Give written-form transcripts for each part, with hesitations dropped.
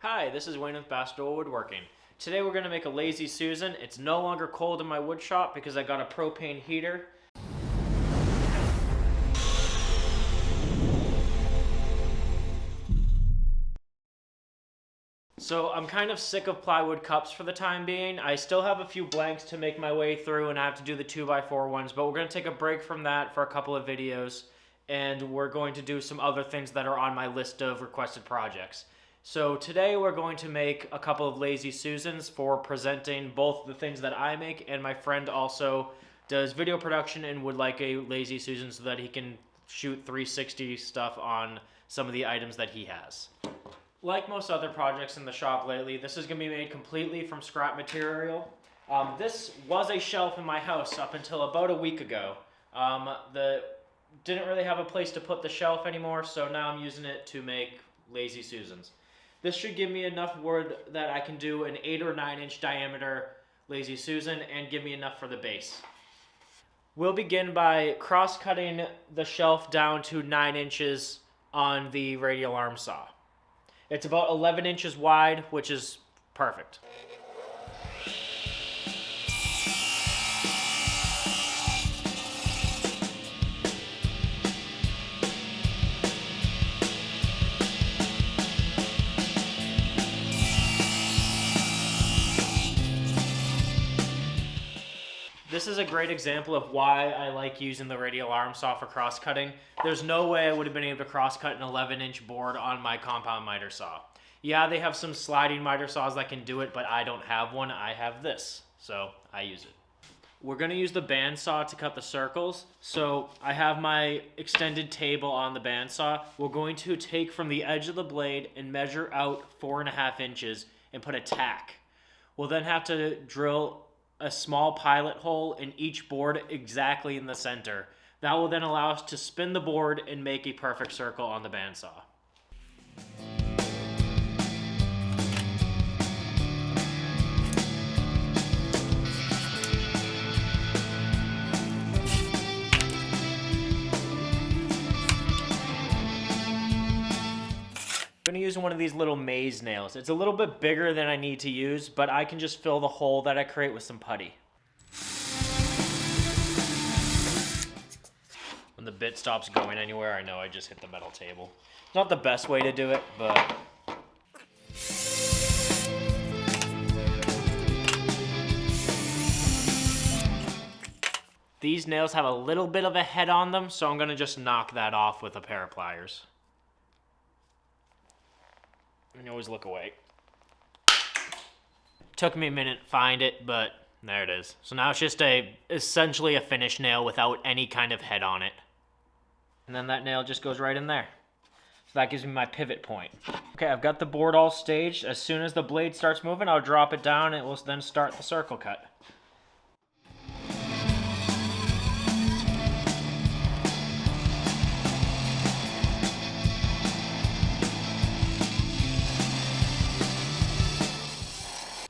Hi, this is Wayne with Bassador Woodworking. Today we're going to make a Lazy Susan. It's no longer cold in my wood shop because I got a propane heater. So I'm kind of sick of plywood cups for the time being. I still have a few blanks to make my way through and I have to do the 2x4 ones, but we're going to take a break from that for a couple of videos and we're going to do some other things that are on my list of requested projects. So today we're going to make a couple of Lazy Susans for presenting both the things that I make, and my friend also does video production and would like a Lazy Susan so that he can shoot 360 stuff on some of the items that he has. Like most other projects in the shop lately, this is going to be made completely from scrap material. This was a shelf in my house up until about a week ago. Didn't really have a place to put the shelf anymore, so now I'm using it to make Lazy Susans. This should give me enough wood that I can do an 8 or 9 inch diameter Lazy Susan and give me enough for the base. We'll begin by cross-cutting the shelf down to 9 inches on the radial arm saw. It's about 11 inches wide, which is perfect. This is a great example of why I like using the radial arm saw for cross-cutting. There's no way I would have been able to cross-cut an 11-inch board on my compound miter saw. Yeah, they have some sliding miter saws that can do it, but I don't have one. I have this, so I use it. We're going to use the bandsaw to cut the circles. So I have my extended table on the bandsaw. We're going to take from the edge of the blade and measure out 4.5 inches and put a tack. We'll then have to drill a small pilot hole in each board exactly in the center. That will then allow us to spin the board and make a perfect circle on the bandsaw. I'm going to use one of these little maze nails. It's a little bit bigger than I need to use, but I can just fill the hole that I create with some putty. When the bit stops going anywhere, I know I just hit the metal table. Not the best way to do it, but... These nails have a little bit of a head on them, so I'm going to just knock that off with a pair of pliers. And always look away. Took me a minute to find it, but there it is. So now it's just essentially a finished nail without any kind of head on it. And then that nail just goes right in there. So that gives me my pivot point. Okay, I've got the board all staged. As soon as the blade starts moving, I'll drop it down and it will then start the circle cut.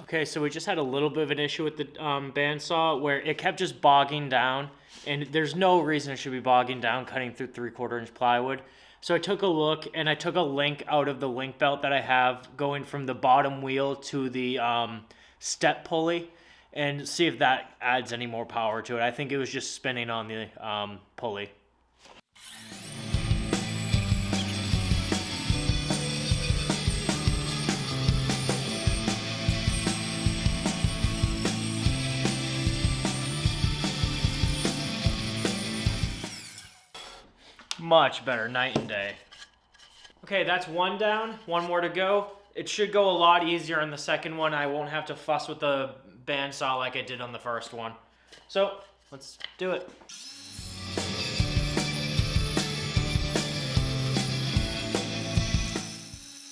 Okay, so we just had a little bit of an issue with the bandsaw where it kept just bogging down, and there's no reason it should be bogging down cutting through 3/4 inch plywood. So I took a look and I took a link out of the link belt that I have going from the bottom wheel to the step pulley and see if that adds any more power to it. I think it was just spinning on the pulley. Much better, night and day. Okay, that's one down, one more to go. It should go a lot easier in the second one. I won't have to fuss with the bandsaw like I did on the first one. So, let's do it.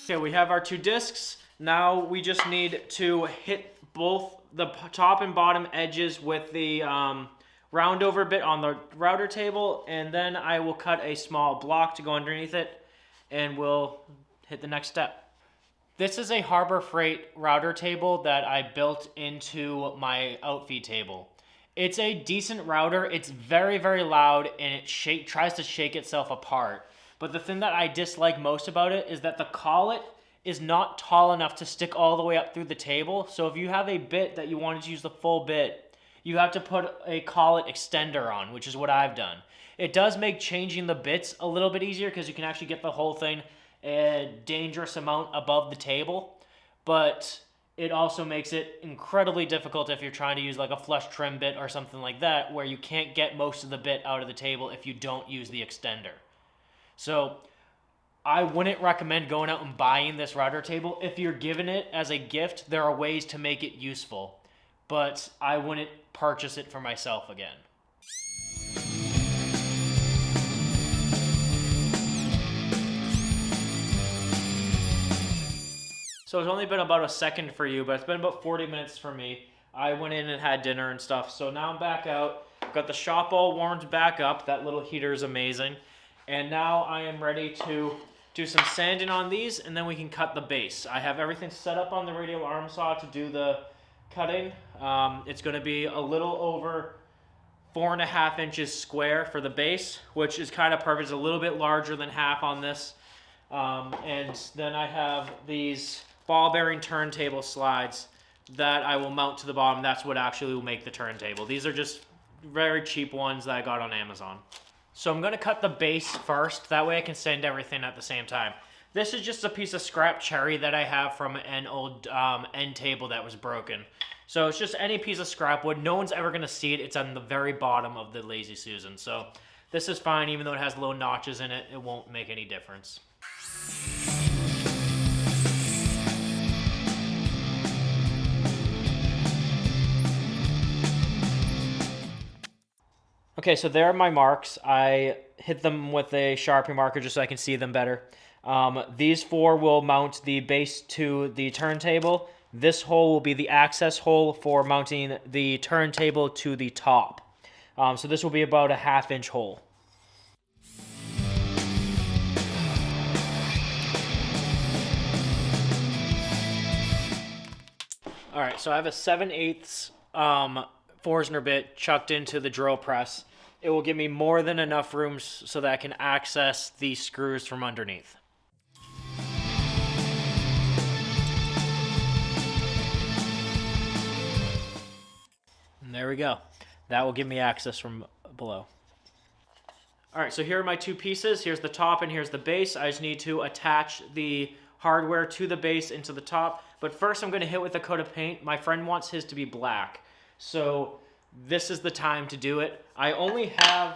Okay, we have our 2 discs. Now we just need to hit both the top and bottom edges with the round over bit on the router table, and then I will cut a small block to go underneath it, and we'll hit the next step. This is a Harbor Freight router table that I built into my outfeed table. It's a decent router. It's very, very loud, and it tries to shake itself apart. But the thing that I dislike most about it is that the collet is not tall enough to stick all the way up through the table. So if you have a bit that you wanted to use the full bit, you have to put a collet extender on, which is what I've done. It does make changing the bits a little bit easier because you can actually get the whole thing a dangerous amount above the table, but it also makes it incredibly difficult if you're trying to use like a flush trim bit or something like that, where you can't get most of the bit out of the table if you don't use the extender. So I wouldn't recommend going out and buying this router table. If you're given it as a gift, there are ways to make it useful, but I wouldn't purchase it for myself again. So it's only been about a second for you, but it's been about 40 minutes for me. I went in and had dinner and stuff. So now I'm back out. Got the shop all warmed back up. That little heater is amazing. And now I am ready to do some sanding on these, and then we can cut the base. I have everything set up on the radial arm saw to do the cutting. It's going to be a little over 4.5 inches square for the base, which is kind of perfect. It's a little bit larger than half on this. And then I have these ball bearing turntable slides that I will mount to the bottom. That's what actually will make the turntable. These are just very cheap ones that I got on Amazon. So I'm going to cut the base first. That way I can sand everything at the same time. This is just a piece of scrap cherry that I have from an old end table that was broken. So it's just any piece of scrap wood. No one's ever going to see it. It's on the very bottom of the Lazy Susan. So this is fine. Even though it has little notches in it, it won't make any difference. Okay, so there are my marks. I hit them with a Sharpie marker just so I can see them better. These 4 will mount the base to the turntable. This hole will be the access hole for mounting the turntable to the top. So this will be about a 1/2 inch hole. All right, so I have a 7/8 Forstner bit chucked into the drill press. It will give me more than enough room so that I can access the screws from underneath. And there we go. That will give me access from below. All right, so here are my 2 pieces. Here's the top and here's the base. I just need to attach the hardware to the base into the top. But first I'm going to hit with a coat of paint. My friend wants his to be black. So this is the time to do it. I only have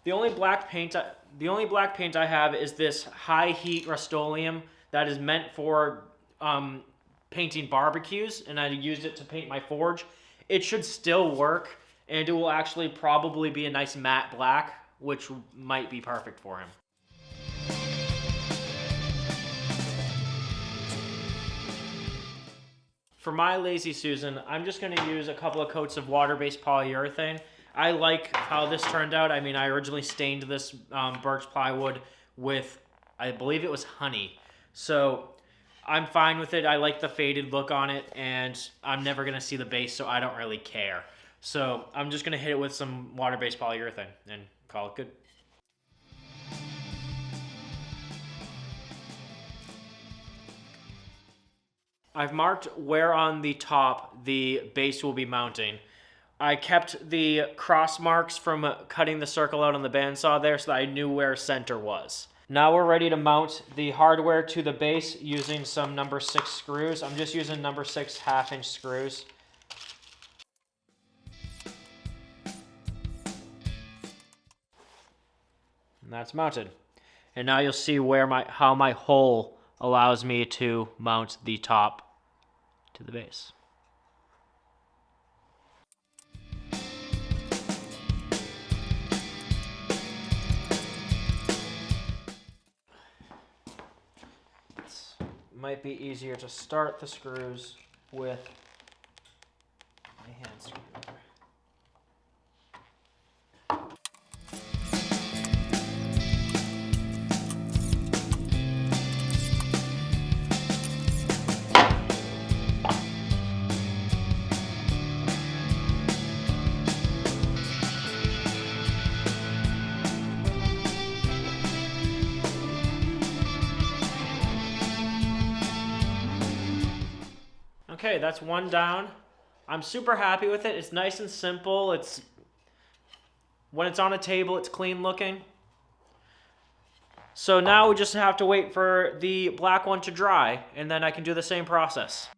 the only black paint I have is this high heat Rust-Oleum that is meant for painting barbecues, and I used it to paint my forge. It should still work, and it will actually probably be a nice matte black, which might be perfect for him. For my Lazy Susan, I'm just going to use a couple of coats of water-based polyurethane. I like how this turned out. I mean, I originally stained this birch plywood with, I believe it was honey. So I'm fine with it. I like the faded look on it, and I'm never going to see the base, so I don't really care. So I'm just going to hit it with some water-based polyurethane and call it good. I've marked where on the top the base will be mounting. I kept the cross marks from cutting the circle out on the bandsaw there so that I knew where center was. Now we're ready to mount the hardware to the base using some number 6 screws. I'm just using number 6 1/2 inch screws. And that's mounted. And now you'll see where how my hole allows me to mount the top to the base. It might be easier to start the screws with my hand screwdriver. Okay, that's one down. I'm super happy with it. It's nice and simple. When it's on a table, it's clean looking. So now we just have to wait for the black one to dry, and then I can do the same process.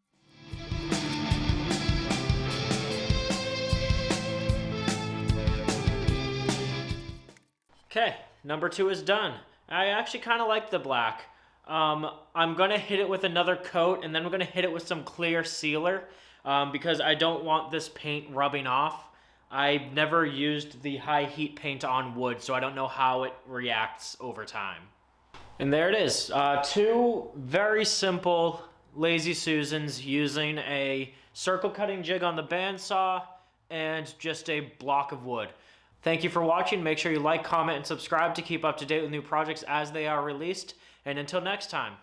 Okay, number 2 is done. I actually kind of like the black. I'm gonna hit it with another coat, and then we're gonna hit it with some clear sealer because I don't want this paint rubbing off. I've never used the high heat paint on wood, so I don't know how it reacts over time. And there it is. 2 very simple Lazy Susans using a circle cutting jig on the bandsaw and just a block of wood. Thank you for watching. Make sure you like, comment, and subscribe to keep up to date with new projects as they are released. And until next time.